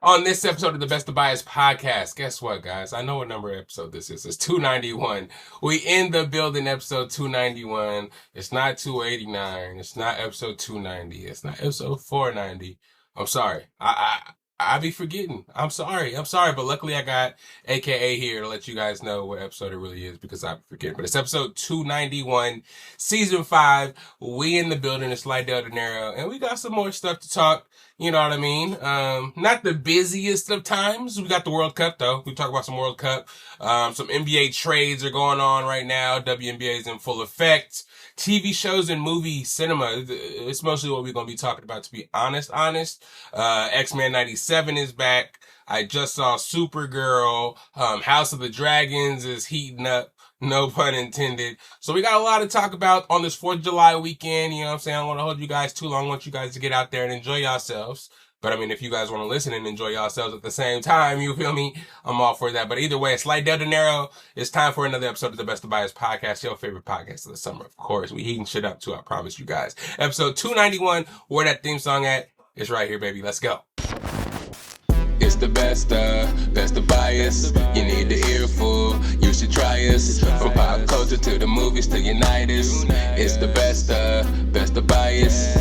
On this episode of the Best of Bias Podcast, guess what, guys? I know what number episode this is. It's 291. We in the building, episode 291. It's not 289. It's not episode 290. It's not episode 490. I'm sorry. I be forgetting. I'm sorry. But luckily I got AKA here to let you guys know what episode it really is because I forget. But it's episode 291, season 5. We in the building. It's Lydell Dinero. And we got some more stuff to talk. You know what I mean? Not the busiest of times. We got the World Cup though. We talk about some World Cup. Some NBA trades are going on right now. WNBA is in full effect. TV shows and movie cinema. It's mostly what we're going to be talking about, to be honest. X-Men 97 is back. I just saw SuperGirl. House of the Dragons is heating up. No pun intended. So we got a lot to talk about on this 4th of July weekend. You know what I'm saying? I don't want to hold you guys too long. I want you guys to get out there and enjoy yourselves. But I mean, if you guys want to listen and enjoy yourselves at the same time, you feel me? I'm all for that. But either way, it's Lydell Dinero. It's time for another episode of the Best of Bias Podcast, your favorite podcast of the summer, of course. We heating shit up too, I promise you guys. Episode 291, where that theme song at? It's right here, baby. Let's go. It's the best of bias. You need the earful, you should try us. From pop culture to the movies to Unitas. It's the best of bias.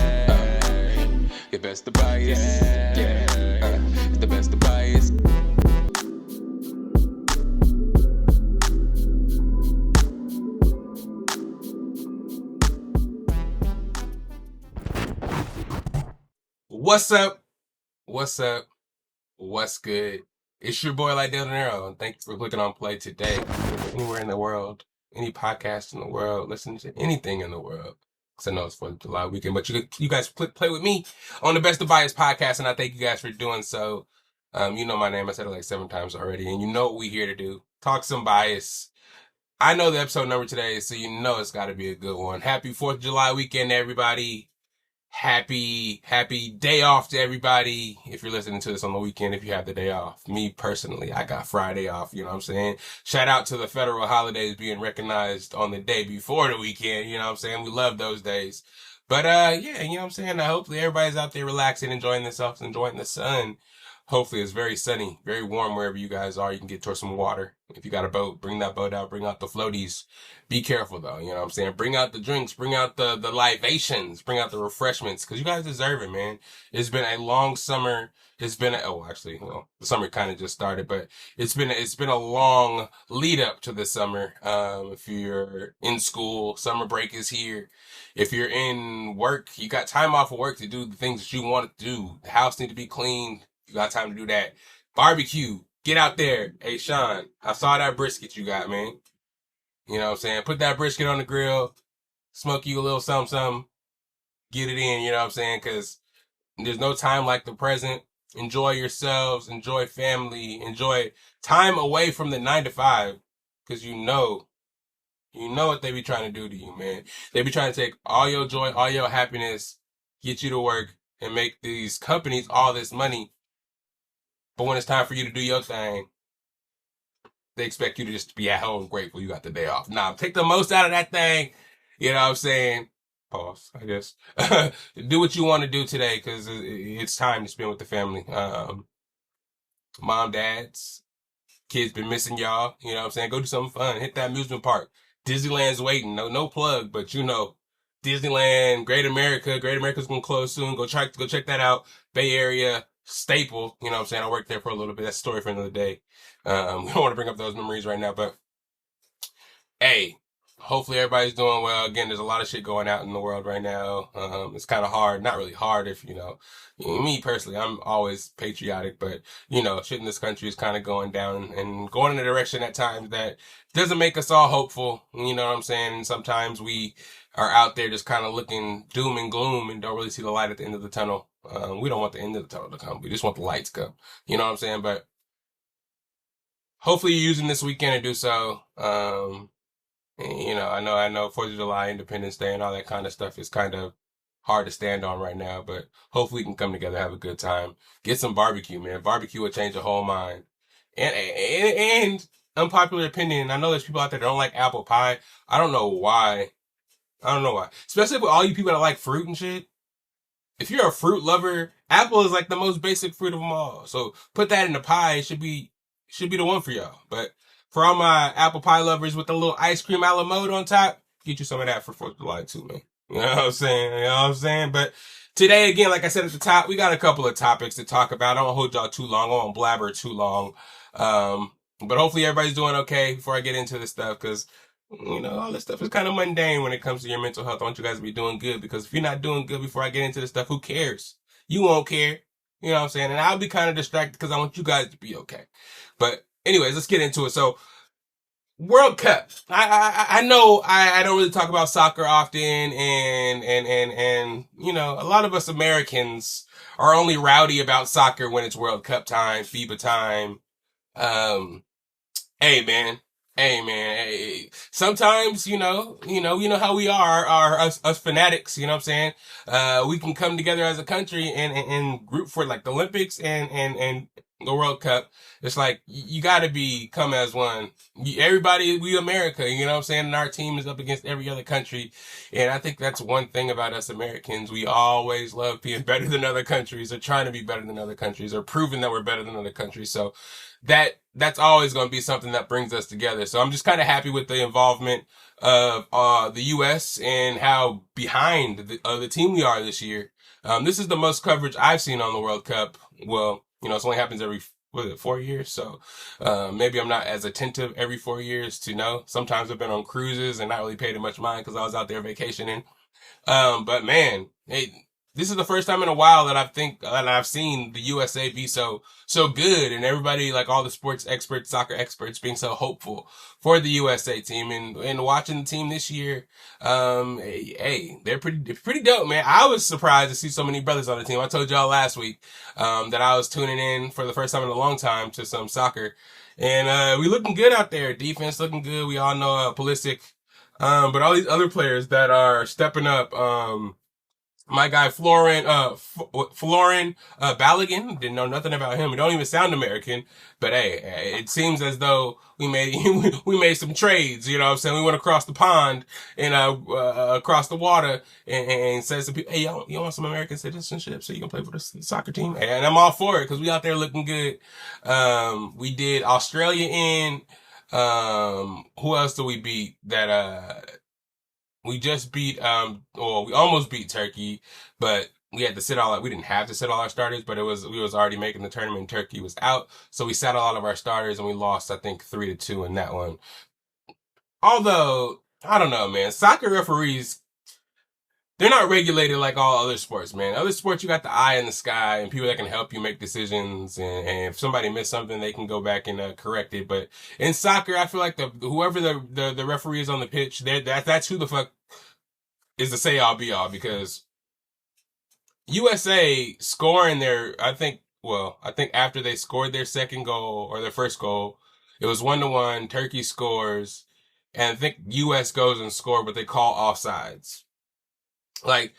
The best of bias. It's the best of bias. What's up? What's good? It's your boy Lydell Dinero, and thank you for clicking on play today. Anywhere in the world, any podcast in the world, listen to anything in the world. Because I know it's 4th of July weekend, but you guys play with me on the Best of Bias Podcast, and I thank you guys for doing so. You know my name. I said it like 7 times already, and you know what we're here to do. Talk some bias. I know the episode number today, so you know it's got to be a good one. Happy 4th of July weekend, everybody. Happy day off to everybody. If you're listening to this on the weekend, if you have the day off. Me personally, I got Friday off, you know what I'm saying? Shout out to the federal holidays being recognized on the day before the weekend, you know what I'm saying? We love those days. But yeah, you know what I'm saying? Hopefully everybody's out there relaxing, enjoying themselves, enjoying the sun. Hopefully it's very sunny, very warm wherever you guys are. You can get towards some water. If you got a boat, bring that boat out, bring out the floaties. Be careful though, you know what I'm saying? Bring out the drinks, bring out the libations, bring out the refreshments, because you guys deserve it, man. It's been a long summer. The summer kind of just started, but it's been a long lead up to the summer. If you're in school, summer break is here. If you're in work, you got time off of work to do the things that you want to do. The house need to be cleaned. You got time to do that. Barbecue. Get out there. Hey, Sean, I saw that brisket you got, man. You know what I'm saying? Put that brisket on the grill. Smoke you a little something. Get it in, you know what I'm saying? Because there's no time like the present. Enjoy yourselves. Enjoy family. Enjoy time away from the 9 to 5. Because you know what they be trying to do to you, man. They be trying to take all your joy, all your happiness, get you to work, and make these companies all this money. But when it's time for you to do your thing, they expect you to just be at home grateful you got the day off. Nah, take the most out of that thing. You know what I'm saying? Pause, I guess. Do what you want to do today because it's time to spend with the family. Mom, dads, kids been missing y'all. You know what I'm saying? Go do something fun. Hit that amusement park. Disneyland's waiting. No plug, but you know, Disneyland, Great America. Great America's going to close soon. Go check that out. Bay Area. Staple, you know what I'm saying? I worked there for a little bit. That's a story for another day. We don't want to bring up those memories right now, but hey, hopefully everybody's doing well. Again, there's a lot of shit going out in the world right now. It's kind of hard, not really hard if, me personally, I'm always patriotic, but, shit in this country is kind of going down and going in a direction at times that doesn't make us all hopeful. You know what I'm saying? And sometimes we are out there just kind of looking doom and gloom and don't really see the light at the end of the tunnel. We don't want the end of the tunnel to come. We just want the lights to come. You know what I'm saying? But hopefully you're using this weekend to do so. And, I know 4th of July, Independence Day and all that kind of stuff is kind of hard to stand on right now, but hopefully we can come together, have a good time. Get some barbecue, man. Barbecue will change your whole mind. And unpopular opinion, I know there's people out there that don't like apple pie. I don't know why. Especially with all you people that like fruit and shit. if you're a fruit lover, apple is like the most basic fruit of them all. So put that in the pie. It should be the one for y'all. But for all my apple pie lovers with a little ice cream a la mode on top, get you some of that for 4th of July too, man. You know what I'm saying? You know what I'm saying? But today, again, like I said at the top, we got a couple of topics to talk about. I don't hold y'all too long. I won't blabber too long. But hopefully everybody's doing okay before I get into this stuff, because all this stuff is kind of mundane when it comes to your mental health. I want you guys to be doing good, because if you're not doing good before I get into this stuff, who cares? You won't care. You know what I'm saying? And I'll be kind of distracted because I want you guys to be okay. But anyways, let's get into it. So, World Cup. I know I don't really talk about soccer often, and a lot of us Americans are only rowdy about soccer when it's World Cup time, FIBA time. Hey man. Hey. Sometimes, you know how we are us fanatics, you know what I'm saying? We can come together as a country and group for like the Olympics and the World Cup. It's like, you gotta come as one. Everybody, we America, you know what I'm saying? And our team is up against every other country. And I think that's one thing about us Americans. We always love being better than other countries, or trying to be better than other countries, or proving that we're better than other countries. So that's always going to be something that brings us together. So I'm just kind of happy with the involvement of the U.S. and how behind the team we are this year. This is the most coverage I've seen on the World Cup. Well, it only happens every 4 years. So maybe I'm not as attentive every 4 years to know. Sometimes I've been on cruises and not really paid much mind because I was out there vacationing. But man, this is the first time in a while that I've seen the USA be so good, and everybody, like all the sports experts, soccer experts, being so hopeful for the USA team, and watching the team this year. They're pretty dope, man. I was surprised to see so many brothers on the team. I told y'all last week that I was tuning in for the first time in a long time to some soccer, and we looking good out there. Defense looking good. We all know Pulisic, but all these other players that are stepping up. My guy Florin Balogun, didn't know nothing about him. He don't even sound American, but hey, it seems as though we made some trades. You know what I'm saying? We went across the pond and across the water and said to people, hey, you want some American citizenship so you can play for the soccer team? And I'm all for it because we out there looking good. We did Australia in. Who else did we beat? We just beat, we almost beat Turkey, but we didn't have to sit all our starters, but we was already making the tournament and Turkey was out. So we sat all of our starters and we lost, I think, 3-2 in that one. Although, I don't know, man, soccer referees, they're not regulated like all other sports, man. Other sports, you got the eye in the sky and people that can help you make decisions. And if somebody missed something, they can go back and correct it. But in soccer, I feel like whoever the referee is on the pitch, that's who the fuck is the say all be all. Because USA scoring I think after they scored their second goal or their first goal, it was 1-1. Turkey scores, and I think US goes and score, but they call offsides. Like,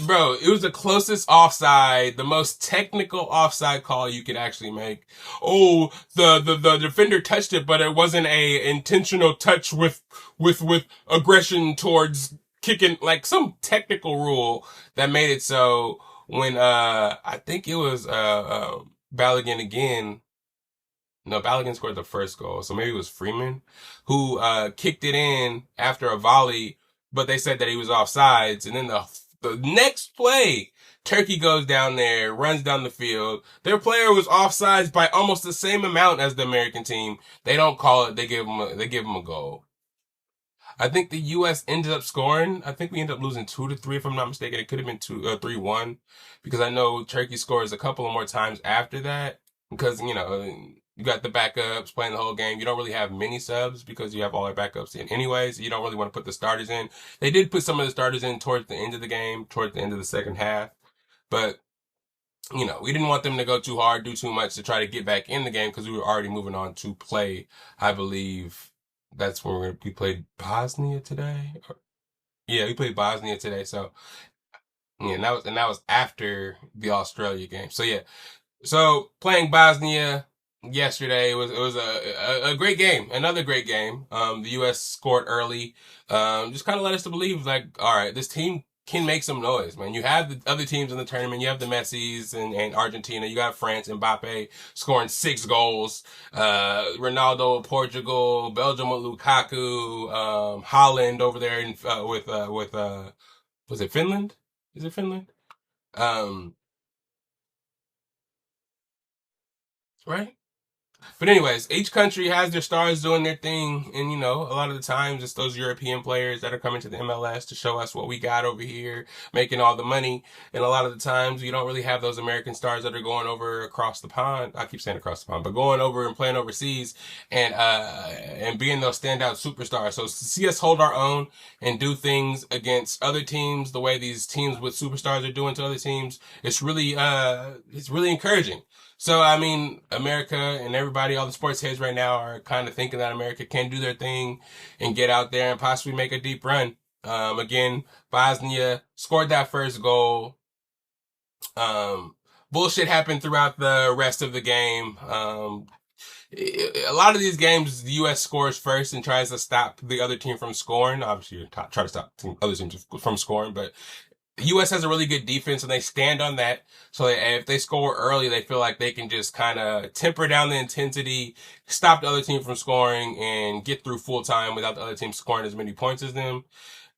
bro, it was the closest offside, the most technical offside call you could actually make. Oh, the defender touched it, but it wasn't a intentional touch with aggression towards kicking, like some technical rule that made it so when, I think it was, Balogun again. No, Balogun scored the first goal. So maybe it was Freeman who, kicked it in after a volley, but they said that he was offsides. And then the next play, Turkey goes down there, runs down the field. Their player was offsides by almost the same amount as the American team. They don't call it. They give him a goal. I think the U.S. ended up scoring. I think we ended up losing 2-3, if I'm not mistaken. It could have been 3-1, because I know Turkey scores a couple of more times after that, because, you got the backups playing the whole game. You don't really have many subs because you have all our backups in anyways. You don't really want to put the starters in. They did put some of the starters in towards the end of the game, towards the end of the second half. But, we didn't want them to go too hard, do too much to try to get back in the game, because we were already moving on to play, I believe. That's when we played Bosnia today. Yeah, we played Bosnia today. So, yeah, and that was after the Australia game. So, yeah. So, playing Bosnia yesterday, it was a great game, another great game. The U.S. scored early, just kind of led us to believe, like, all right, this team can make some noise, man. You have the other teams in the tournament. You have the Messis and Argentina. You got France, Mbappe scoring 6 goals. Ronaldo of Portugal, Belgium with Lukaku, Holland over there with was it Finland? Is it Finland? Um, right? But anyways, each country has their stars doing their thing, and a lot of the times it's those European players that are coming to the MLS to show us what we got over here, making all the money. And a lot of the times you don't really have those American stars that are going over across the pond. I keep saying across the pond, but going over and playing overseas and being those standout superstars. So to see us hold our own and do things against other teams the way these teams with superstars are doing to other teams, it's really encouraging. So, I mean, America and everybody, all the sports heads right now are kind of thinking that America can do their thing and get out there and possibly make a deep run. Again, Bosnia scored that first goal. Bullshit happened throughout the rest of the game. A lot of these games, the U.S. scores first and tries to stop the other team from scoring. Obviously, try to stop other teams from scoring, but the U.S. has a really good defense, and they stand on that. So if they score early, they feel like they can just kind of temper down the intensity, stop the other team from scoring, and get through full time without the other team scoring as many points as them.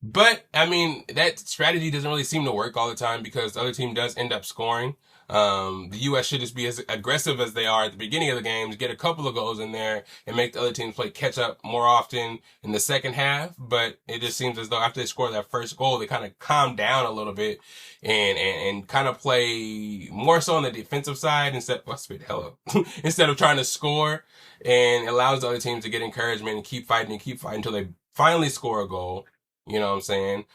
But, I mean, that strategy doesn't really seem to work all the time because the other team does end up scoring. The U.S. should just be as aggressive as they are at the beginning of the games, get a couple of goals in there, and make the other teams play catch up more often in the second half. But it just seems as though after they score that first goal, they kind of calm down a little bit and kind of play more so on the defensive side instead of trying to score, and allows the other teams to get encouragement and keep fighting until they finally score a goal. You know what I'm saying?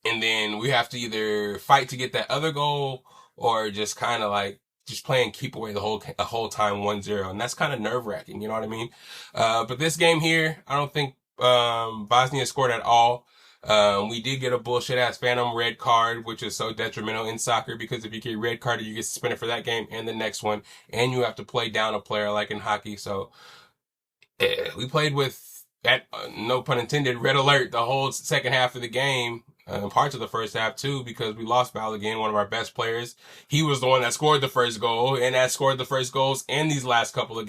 And then we have to either fight to get that other goal or just kind of like just play and keep away the whole time 1-0. And that's kind of nerve wracking. You know what I mean? But this game here, I don't think, Bosnia scored at all. We did get a bullshit ass phantom red card, which is so detrimental in soccer because if you get red carded, you get suspended for that game and the next one, and you have to play down a player like in hockey. So we played with that, no pun intended, red alert the whole second half of the game. Parts of the first half too, because we lost Balogun, one of our best players. He was the one that scored the first goal and that scored the first goals in these last couple of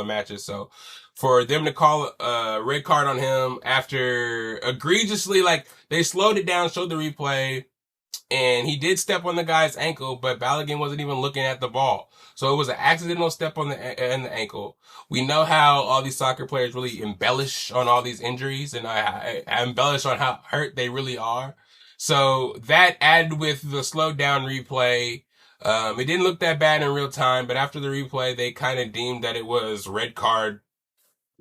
matches. So for them to call a red card on him after egregiously, like they slowed it down, showed the replay, and he did step on the guy's ankle, but Balogun wasn't even looking at the ball. So it was an accidental step on the ankle. We know how all these soccer players really embellish on all these injuries, and I embellish on how hurt they really are. So that added with the slowed down replay. It didn't look that bad in real time, but after the replay, they kind of deemed that it was red card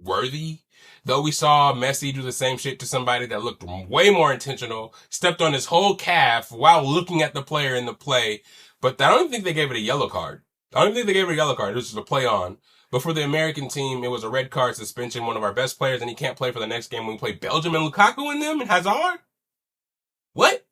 worthy. Though we saw Messi do the same shit to somebody that looked way more intentional, stepped on his whole calf while looking at the player in the play. But I don't think they gave it a yellow card. I don't think they gave it a yellow card. It was just a play on. But for the American team, it was a red card suspension, one of our best players, and he can't play for the next game when we play Belgium and Lukaku in them and Hazard? What?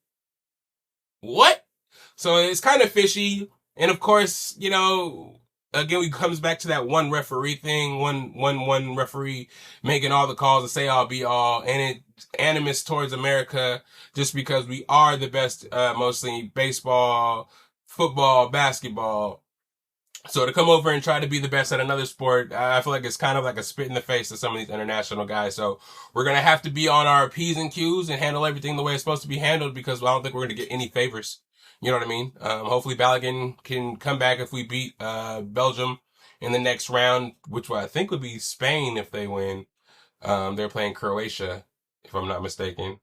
So it's kind of fishy. And of course, again, it comes back to that one referee thing, one referee making all the calls to say all be all, and it's animus towards America just because we are the best, mostly baseball, football, basketball. So to come over and try to be the best at another sport, I feel like it's kind of like a spit in the face to some of these international guys. So we're going to have to be on our P's and Q's and handle everything the way it's supposed to be handled because I don't think we're going to get any favors. You know what I mean? Hopefully Balogun can come back if we beat Belgium in the next round, which I think would be Spain if they win. They're playing Croatia, if I'm not mistaken.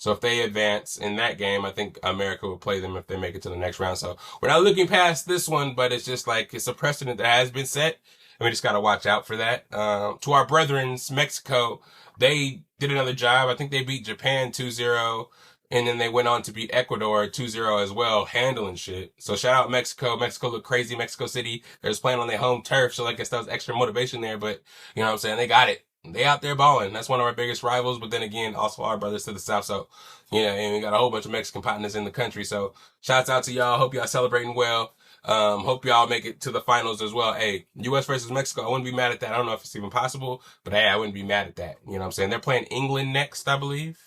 So if they advance in that game, I think America will play them if they make it to the next round. So we're not looking past this one, but it's just like it's a precedent that has been set. And we just got to watch out for that. To our brethren, Mexico, they did another job. I think they beat Japan 2-0. And then they went on to beat Ecuador 2-0 as well, handling shit. So shout out Mexico. Mexico looked crazy. Mexico City, they're just playing on their home turf. So I guess that was extra motivation there. But you know what I'm saying? They got it. They out there balling. That's one of our biggest rivals. But then again, also our brothers to the south. So, and we got a whole bunch of Mexican partners in the country. So shouts out to y'all. Hope y'all celebrating well. Hope y'all make it to the finals as well. Hey, U.S. versus Mexico. I wouldn't be mad at that. I don't know if it's even possible, but hey, I wouldn't be mad at that. You know what I'm saying? They're playing England next, I believe.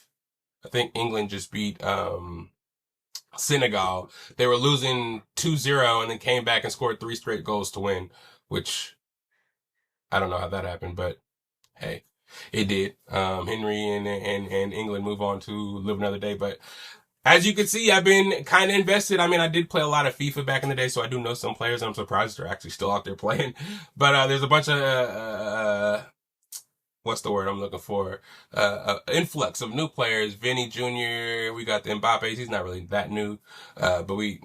I think England just beat Senegal. They were losing 2-0 and then came back and scored 3 straight goals to win, which I don't know how that happened, but hey, it did. Henry and England move on to live another day. But as you can see, I've been kind of invested. I mean, I did play a lot of FIFA back in the day, so I do know some players. I'm surprised they're actually still out there playing. But there's a bunch of what's the word I'm looking for? Influx of new players. Vinny Jr. We got the Mbappe. He's not really that new, but we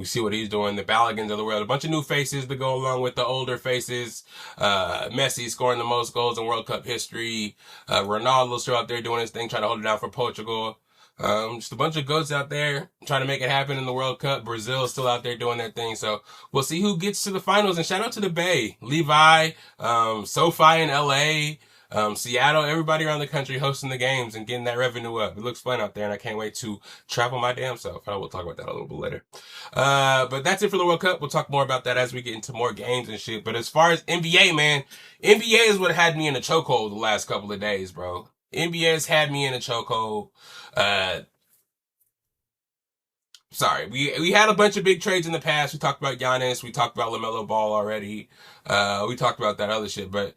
see what he's doing. The Balligans of the world. A bunch of new faces to go along with the older faces. Messi scoring the most goals in World Cup history. Ronaldo's still out there doing his thing, trying to hold it down for Portugal. Just a bunch of goats out there trying to make it happen in the World Cup. Brazil is still out there doing their thing. So we'll see who gets to the finals. And shout out to the Bay, Levi, SoFi in LA, Seattle, everybody around the country hosting the games and getting that revenue up. It looks fun out there and I can't wait to travel my damn self. I will talk about that a little bit later. But that's it for the World Cup. We'll talk more about that as we get into more games and shit. But as far as NBA, man, NBA is what had me in a chokehold the last couple of days, bro. NBA has had me in a chokehold. Sorry, we had a bunch of big trades in the past. We talked about Giannis. We talked about LaMelo Ball already. We talked about that other shit, but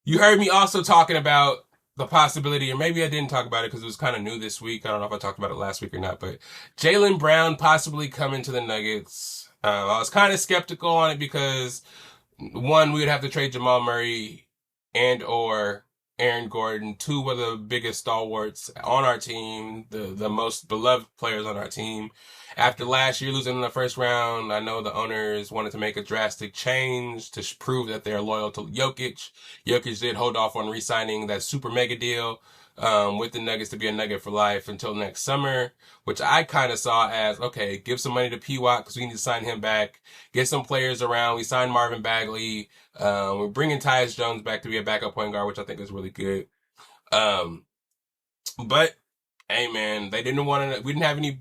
you heard me also talking about the possibility, or maybe I didn't talk about it because it was kind of new this week. I don't know if I talked about it last week or not, but Jaylen Brown possibly coming to the Nuggets. I was kind of skeptical on it because, one, we would have to trade Jamal Murray and or Aaron Gordon, two of the biggest stalwarts on our team, the most beloved players on our team. After last year losing in the first round, I know the owners wanted to make a drastic change to prove that they're loyal to Jokic. Jokic did hold off on re-signing that super mega deal with the Nuggets to be a Nugget for life until next summer, which I kind of saw as, okay, give some money to P-Watt because we need to sign him back, get some players around. We signed Marvin Bagley. We're bringing Tyus Jones back to be a backup point guard, which I think is really good. But, hey, man, they didn't want to, we didn't have any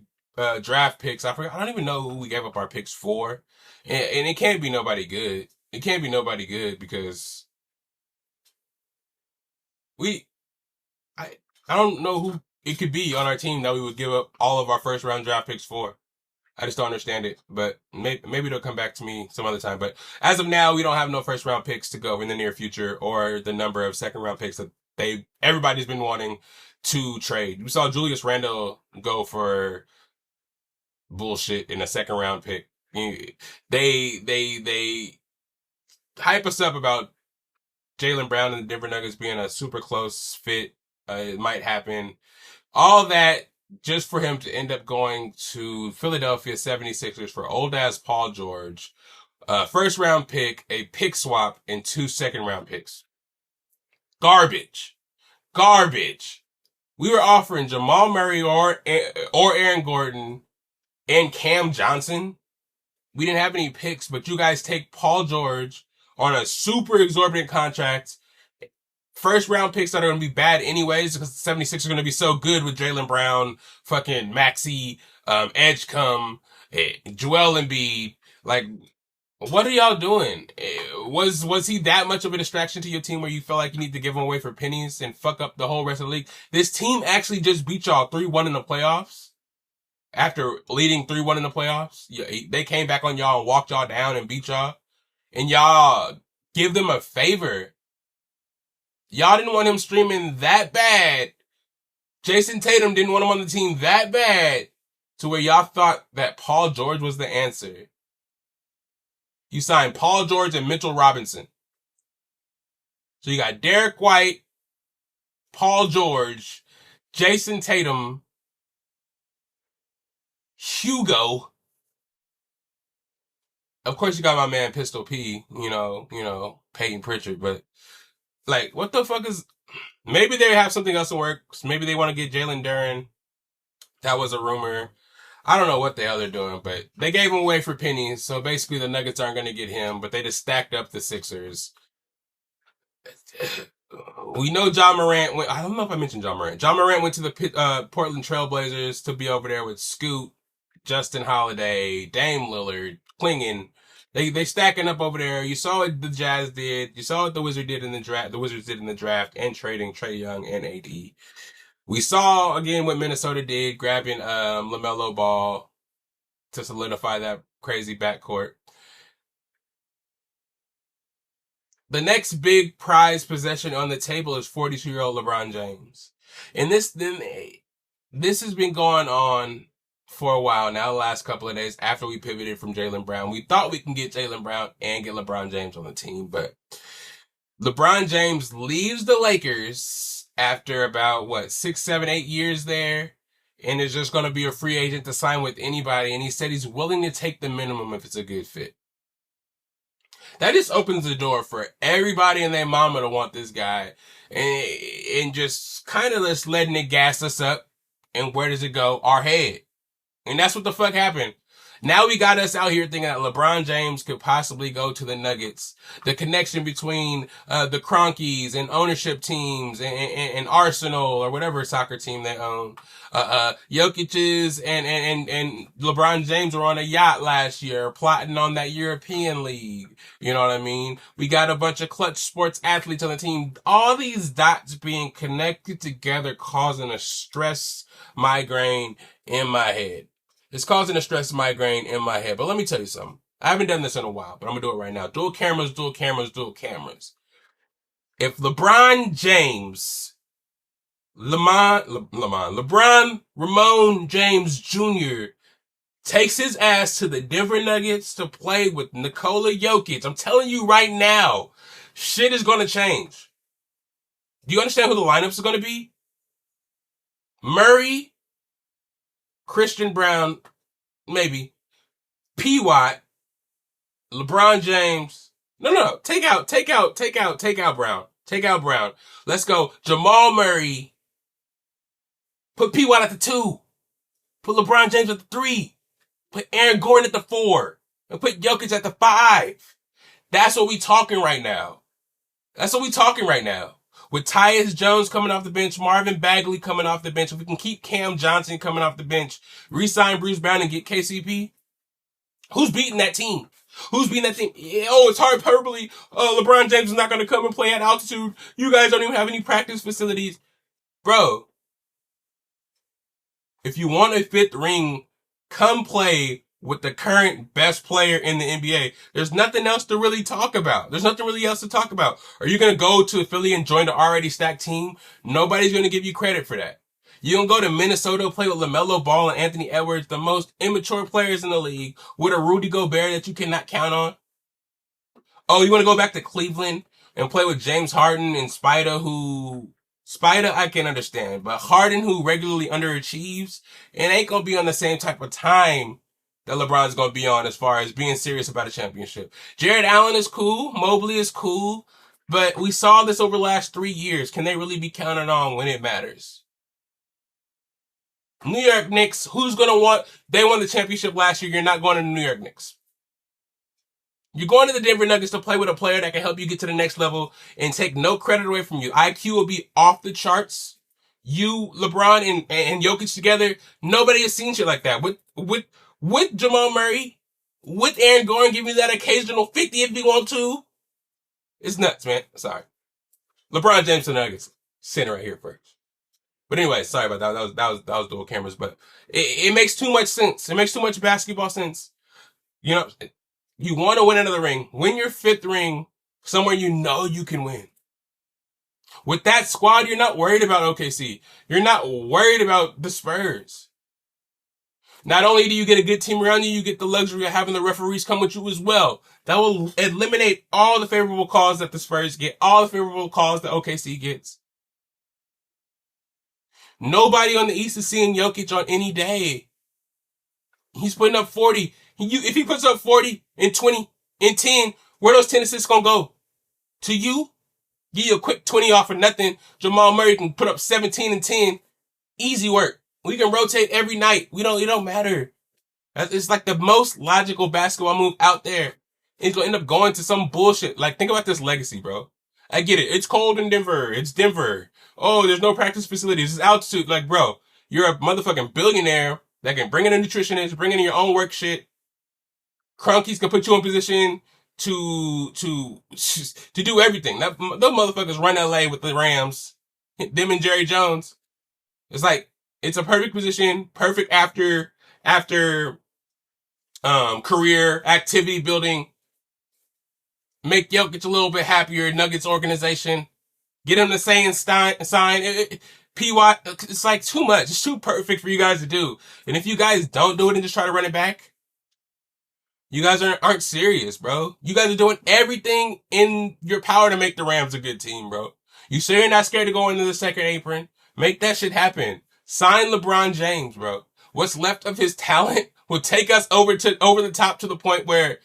draft picks. I forgot. I don't even know who we gave up our picks for, and it can't be nobody good. It can't be nobody good because I don't know who it could be on our team that we would give up all of our first round draft picks for. I just don't understand it, but maybe it'll come back to me some other time. But as of now, we don't have no first round picks to go in the near future or the number of second round picks that everybody's been wanting to trade. We saw Julius Randle go for bullshit in a second round pick. They hype us up about Jaylen Brown and the Denver Nuggets being a super close fit. It might happen. All that just for him to end up going to Philadelphia 76ers for old ass Paul George, first round pick, a pick swap, and 2 second round picks. Garbage. We were offering Jamal Murray or Aaron Gordon and Cam Johnson. We didn't have any picks, but you guys take Paul George on a super exorbitant contract. First round picks that are going to be bad anyways because the 76ers are going to be so good with Jaylen Brown, fucking Maxey, Edgecombe, Joel Embiid. Like, what are y'all doing? Was he that much of a distraction to your team where you felt like you need to give him away for pennies and fuck up the whole rest of the league? This team actually just beat y'all 3-1 in the playoffs. After leading 3-1 in the playoffs, they came back on y'all and walked y'all down and beat y'all. And y'all give them a favor. Y'all didn't want him streaming that bad. Jason Tatum didn't want him on the team that bad to where y'all thought that Paul George was the answer. You signed Paul George and Mitchell Robinson. So you got Derek White, Paul George, Jason Tatum, Hugo. Of course you got my man Pistol P, Peyton Pritchard, but like, what the fuck is... Maybe they have something else in works. Maybe they want to get Jalen Duren. That was a rumor. I don't know what the hell they're doing, but they gave him away for pennies, so basically the Nuggets aren't going to get him, but they just stacked up the Sixers. We know John Morant went... I don't know if I mentioned John Morant. John Morant went to the Portland Trailblazers to be over there with Scoot, Justin Holiday, Dame Lillard, Klingon. They stacking up over there. You saw what the Jazz did. You saw what the Wizards did in the draft. The Wizards did in the draft and trading Trae Young and AD. We saw again what Minnesota did, grabbing LaMelo Ball to solidify that crazy backcourt. The next big prize possession on the table is 42-year-old LeBron James. And this has been going on for a while now, the last couple of days after we pivoted from Jaylen Brown. We thought we can get Jaylen Brown and get LeBron James on the team, but LeBron James leaves the Lakers after about, 6, 7, 8 years there, and is just going to be a free agent to sign with anybody. And he said he's willing to take the minimum if it's a good fit. That just opens the door for everybody and their mama to want this guy, and just kind of just letting it gas us up. And where does it go? Our head. And that's what the fuck happened. Now we got us out here thinking that LeBron James could possibly go to the Nuggets. The connection between the Cronkies and ownership teams and Arsenal or whatever soccer team they own. Jokic's and LeBron James were on a yacht last year plotting on that European league. You know what I mean? We got a bunch of clutch sports athletes on the team. All these dots being connected together causing a stress migraine in my head. It's causing a stress migraine in my head. But let me tell you something. I haven't done this in a while, but I'm going to do it right now. Dual cameras, dual cameras, dual cameras. If LeBron James, LeBron Ramon James Jr. takes his ass to the Denver Nuggets to play with Nikola Jokic, I'm telling you right now, shit is going to change. Do you understand who the lineups are going to be? Murray, Christian Brown, maybe, P. Watt, LeBron James. No. Take out Brown. Take out Brown. Let's go. Jamal Murray. Put P. Watt at the 2. Put LeBron James at the 3. Put Aaron Gordon at the 4. And put Jokic at the 5. That's what we talking right now. With Tyus Jones coming off the bench, Marvin Bagley coming off the bench, if we can keep Cam Johnson coming off the bench, re-sign Bruce Brown and get KCP, who's beating that team? It's hyperbole. LeBron James is not going to come and play at altitude. You guys don't even have any practice facilities. Bro, if you want a 5th ring, come play with the current best player in the NBA. There's nothing else to really talk about. Are you going to go to Philly and join the already stacked team? Nobody's going to give you credit for that. You're going to go to Minnesota, play with LaMelo Ball and Anthony Edwards, the most immature players in the league, with a Rudy Gobert that you cannot count on. Oh, you want to go back to Cleveland and play with James Harden and Spider, I can understand, but Harden, who regularly underachieves, and ain't going to be on the same type of time that LeBron's going to be on as far as being serious about a championship. Jared Allen is cool. Mobley is cool. But we saw this over the last 3 years. Can they really be counted on when it matters? New York Knicks, they won the championship last year. You're not going to the New York Knicks. You're going to the Denver Nuggets to play with a player that can help you get to the next level and take no credit away from you. IQ will be off the charts. You, LeBron, and Jokic together, nobody has seen shit like that. With Jamal Murray, with Aaron Gordon, give me that occasional 50 if you want to. It's nuts, man. Sorry. LeBron James and Nuggets. Sitting right here first. But anyway, sorry about that. That was dual cameras, but it makes too much sense. It makes too much basketball sense. You know, you want to win another ring. Win your 5th ring somewhere you know you can win. With that squad, you're not worried about OKC. You're not worried about the Spurs. Not only do you get a good team around you, you get the luxury of having the referees come with you as well. That will eliminate all the favorable calls that the Spurs get, all the favorable calls that OKC gets. Nobody on the East is seeing Jokic on any day. He's putting up 40. If he puts up 40 and 20 and 10, where those 10 assists gonna go? To you? Give you a quick 20 off for nothing. Jamal Murray can put up 17 and 10. Easy work. We can rotate every night. It don't matter. It's like the most logical basketball move out there. It's going to end up going to some bullshit. Like, think about this legacy, bro. I get it. It's cold in Denver. It's Denver. Oh, there's no practice facilities. It's altitude. Like, bro, you're a motherfucking billionaire that can bring in a nutritionist, bring in your own work shit. Cronkies can put you in position to do everything. Those motherfuckers run LA with the Rams. Them and Jerry Jones. It's like, it's a perfect position, perfect after career activity building. Make Jokic a little bit happier. Nuggets organization. Get him to sign. P.Y. It's like too much. It's too perfect for you guys to do. And if you guys don't do it and just try to run it back, you guys aren't serious, bro. You guys are doing everything in your power to make the Rams a good team, bro. You say you're not scared to go into the second apron. Make that shit happen. Sign LeBron James, bro. What's left of his talent will take us over the top to the point where,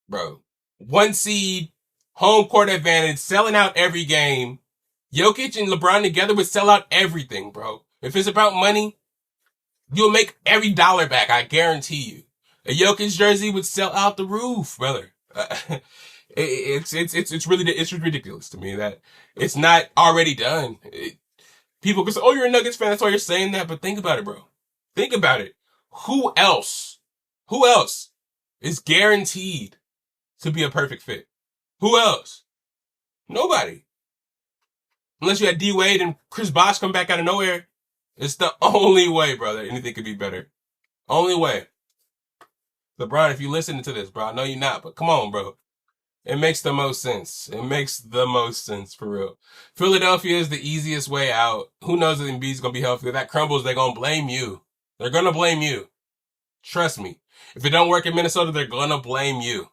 bro, 1 seed, home court advantage, selling out every game. Jokic and LeBron together would sell out everything, bro. If it's about money, you'll make every dollar back, I guarantee you. A Jokic jersey would sell out the roof, brother. It's ridiculous to me that it's not already done. People can say, "Oh, you're a Nuggets fan, that's why you're saying that." But think about it, bro. Think about it. Who else is guaranteed to be a perfect fit? Who else? Nobody. Unless you had D Wade and Chris Bosh come back out of nowhere. It's the only way, brother. Anything could be better. Only way. LeBron, if you listen to this, bro, I know you're not, but come on, bro. It makes the most sense. It makes the most sense, for real. Philadelphia is the easiest way out. Who knows if Embiid's going to be healthy? If that crumbles, they're going to blame you. They're going to blame you. Trust me. If it don't work in Minnesota, they're going to blame you.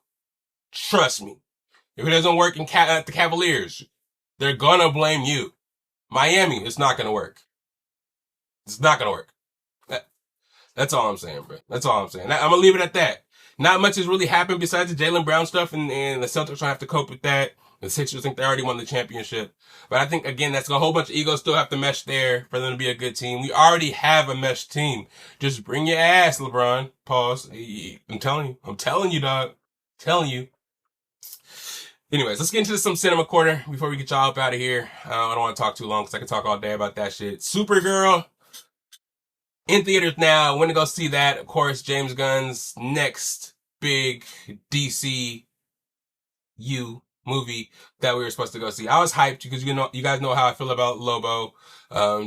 Trust me. If it doesn't work at the Cavaliers, they're going to blame you. Miami, it's not going to work. It's not going to work. That's all I'm saying, bro. That's all I'm saying. I'm going to leave it at that. Not much has really happened besides the Jaylen Brown stuff, and the Celtics don't have to cope with that. The Sixers think they already won the championship. But I think, again, that's a whole bunch of egos still have to mesh there for them to be a good team. We already have a meshed team. Just bring your ass, LeBron. Pause. I'm telling you, dog. Telling you. Anyways, let's get into some cinema corner before we get y'all up out of here. I don't want to talk too long because I can talk all day about that shit. SuperGirl. In theaters now. When to go see that? Of course, James Gunn's next big DCU movie that we were supposed to go see. I was hyped because you guys know how I feel about Lobo.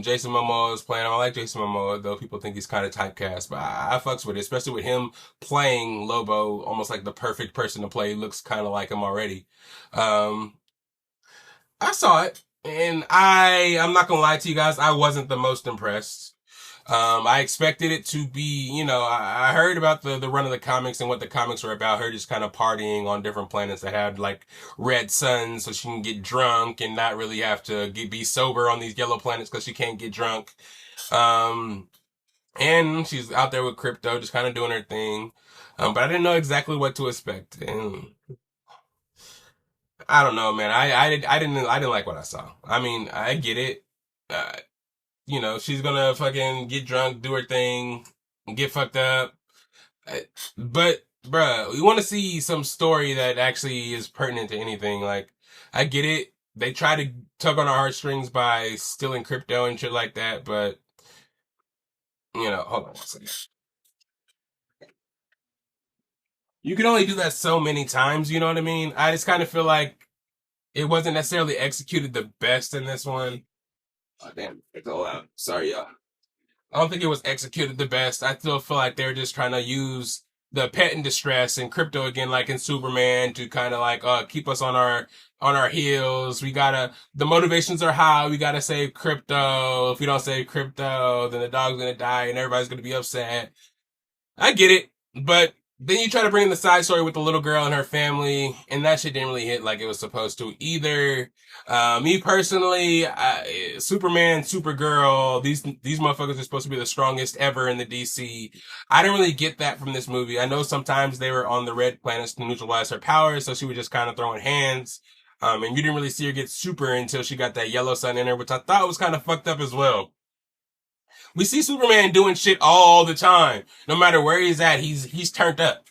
Jason Momoa is playing him. I like Jason Momoa, though people think he's kind of typecast, but I fucks with it, especially with him playing Lobo, almost like the perfect person to play. He looks kind of like him already. I saw it, and I'm not gonna lie to you guys, I wasn't the most impressed. I expected it to be, I heard about the run of the comics and what the comics were about. Her just kind of partying on different planets that had like red suns so she can get drunk and not really have to be sober on these yellow planets because she can't get drunk. And she's out there with Crypto, just kind of doing her thing. But I didn't know exactly what to expect. And I don't know, man. I didn't like what I saw. I mean, I get it. She's gonna fucking get drunk, do her thing, get fucked up. But, bruh, we want to see some story that actually is pertinent to anything. Like, I get it. They try to tug on our heartstrings by stealing Crypto and shit like that, but, hold on one second. You can only do that so many times, you know what I mean? I just kind of feel like it wasn't necessarily executed the best in this one. Oh, damn, it's all out. Sorry, y'all. I don't think it was executed the best. I still feel like they're just trying to use the pet in distress and Crypto again, like in Superman, to kind of like keep us on our heels. The motivations are high. We gotta save Crypto. If we don't save Crypto, then the dog's gonna die and everybody's gonna be upset. I get it, but then you try to bring in the side story with the little girl and her family, and that shit didn't really hit like it was supposed to either. Me personally, Superman, Supergirl, these motherfuckers are supposed to be the strongest ever in the DC. I didn't really get that from this movie. I know sometimes they were on the red planets to neutralize her powers, so she was just kind of throwing hands. And you didn't really see her get super until she got that yellow sun in her, which I thought was kind of fucked up as well. We see Superman doing shit all the time. No matter where he's at, he's turned up.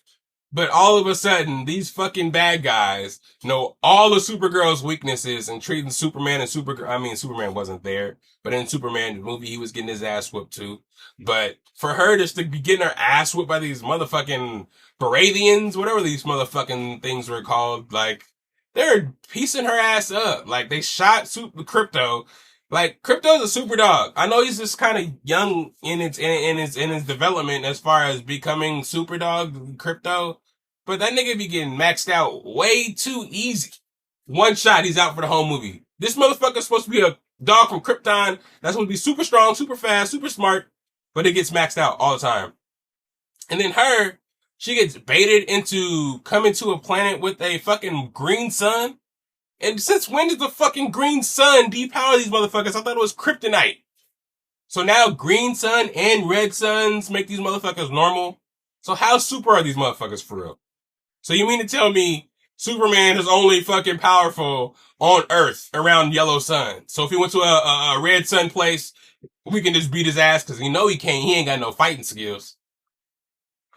But all of a sudden, these fucking bad guys know all of Supergirl's weaknesses and treating Superman and Supergirl. I mean, Superman wasn't there, but in Superman, the movie, he was getting his ass whooped too. But for her just to be getting her ass whooped by these motherfucking Barathians, whatever these motherfucking things were called, like, they're piecing her ass up. Like, they shot Crypto. Like, Crypto's a super dog. I know he's just kind of young in his development as far as becoming super dog Crypto, but that nigga be getting maxed out way too easy. One shot, he's out for the whole movie. This motherfucker's supposed to be a dog from Krypton that's supposed to be super strong, super fast, super smart, but it gets maxed out all the time. And then she gets baited into coming to a planet with a fucking green sun. And since when did the fucking green sun depower these motherfuckers? I thought it was kryptonite. So now green sun and red suns make these motherfuckers normal. So how super are these motherfuckers for real? So you mean to tell me Superman is only fucking powerful on Earth around yellow sun? So if he went to a red sun place, we can just beat his ass because he ain't got no fighting skills.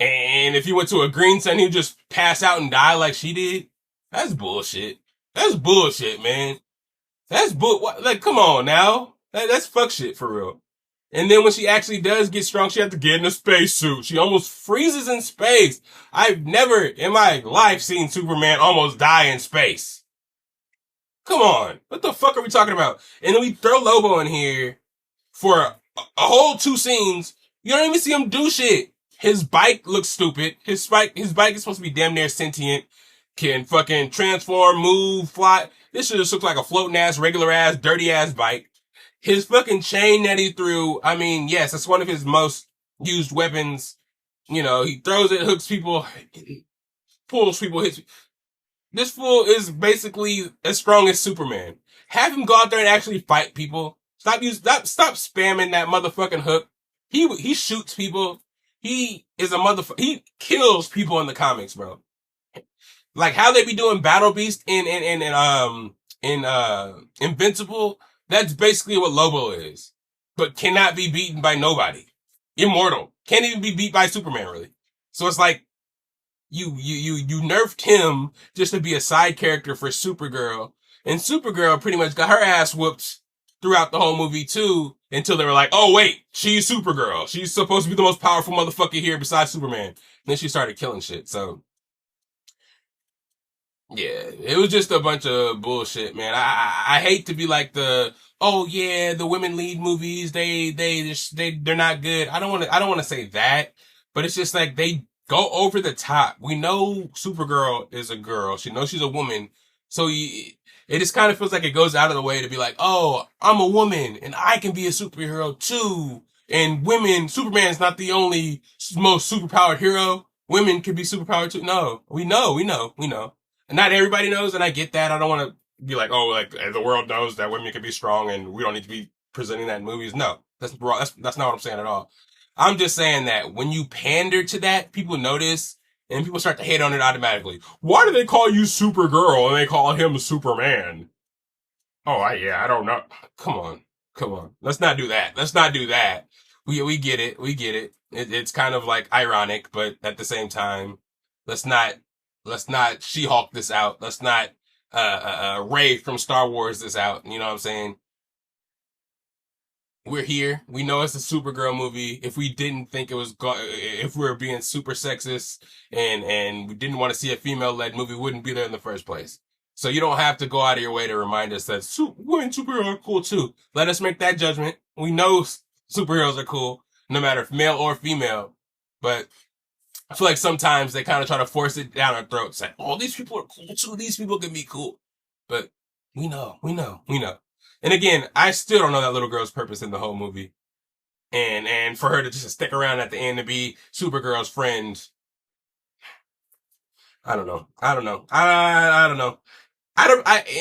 And if he went to a green sun, he'd just pass out and die like she did? That's bullshit. That's bullshit, man. Like, come on now. That's fuck shit for real. And then when she actually does get strong, she has to get in a spacesuit. She almost freezes in space. I've never in my life seen Superman almost die in space. Come on. What the fuck are we talking about? And then we throw Lobo in here for a whole 2 scenes. You don't even see him do shit. His bike looks stupid. His bike is supposed to be damn near sentient. Can fucking transform, move, fly. This shit just looks like a floating ass, regular ass, dirty ass bike. His fucking chain that he threw, I mean, yes, it's one of his most used weapons. You know, he throws it, hooks people, pulls people, hits. This fool is basically as strong as Superman. Have him go out there and actually fight people. Stop spamming that motherfucking hook. He shoots people. He is a motherfucker. He kills people in the comics, bro. Like how they be doing Battle Beast in Invincible. That's basically what Lobo is, but cannot be beaten by nobody. Immortal. Can't even be beat by Superman, really. So it's like, you nerfed him just to be a side character for Supergirl. And Supergirl pretty much got her ass whooped throughout the whole movie too, until they were like, oh wait, she's Supergirl. She's supposed to be the most powerful motherfucker here besides Superman. And then she started killing shit, so. Yeah, it was just a bunch of bullshit, man. I hate to be like oh yeah, the women lead movies, they're not good. I don't want to say that, but it's just like they go over the top. We know Supergirl is a girl. She knows she's a woman. So it just kind of feels like it goes out of the way to be like, oh, I'm a woman and I can be a superhero too. And Superman's not the only most superpowered hero. Women can be superpowered too. No, we know. And not everybody knows, and I get that. I don't want to be like, oh, like the world knows that women can be strong, and we don't need to be presenting that in movies. No, that's not what I'm saying at all. I'm just saying that when you pander to that, people notice, and people start to hate on it automatically. Why do they call you Supergirl and they call him Superman? Oh, I don't know. Come on. Let's not do that. We get it. It's kind of like ironic, but at the same time, let's not She-Hulk this out. Let's not, Rey from Star Wars this out. You know what I'm saying? We're here. We know it's a Supergirl movie. If we didn't think if we were being super sexist and we didn't want to see a female-led movie, we wouldn't be there in the first place. So you don't have to go out of your way to remind us that women superheroes are cool too. Let us make that judgment. We know superheroes are cool, no matter if male or female. But I feel like sometimes they kind of try to force it down our throats. Like, oh, these people are cool too. These people can be cool. But we know. And again, I still don't know that little girl's purpose in the whole movie. And for her to just stick around at the end to be Supergirl's friend. I don't know. I don't know.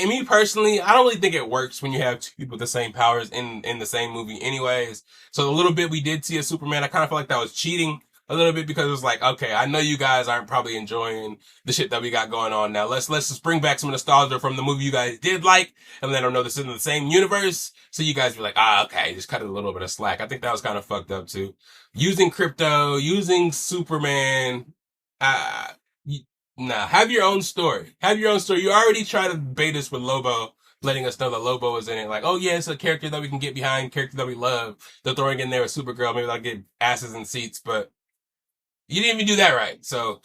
Me personally, I don't really think it works when you have 2 people with the same powers in the same movie anyways. So the little bit we did see of Superman, I kind of feel like that was cheating a little bit because it was like, okay, I know you guys aren't probably enjoying the shit that we got going on now. Let's just bring back some nostalgia from the movie you guys did like and let them know this isn't the same universe. So you guys be like, okay, just cut it a little bit of slack. I think that was kind of fucked up too. Using Crypto, using Superman, nah, have your own story. You already tried to bait us with Lobo, letting us know that Lobo is in it. Like, oh yeah, it's a character that we can get behind, character that we love. They're throwing in there with Supergirl. Maybe they'll get asses in seats, but you didn't even do that right. So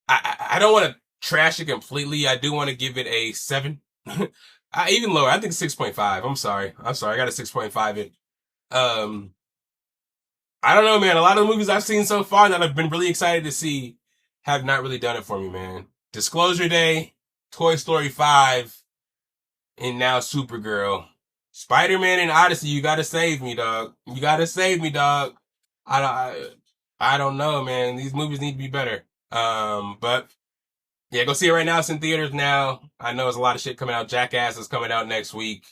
I don't want to trash it completely. I do want to give it a 7. Even lower. I think 6.5. I'm sorry. I got a 6.5 in. I don't know, man. A lot of the movies I've seen so far that I've been really excited to see have not really done it for me, man. Disclosure Day, Toy Story 5, and now Supergirl. Spider-Man and Odyssey, you gotta save me, dog. You gotta save me, dog. I don't know, man. These movies need to be better. But yeah, go see it right now. It's in theaters now. I know there's a lot of shit coming out. Jackass is coming out next week.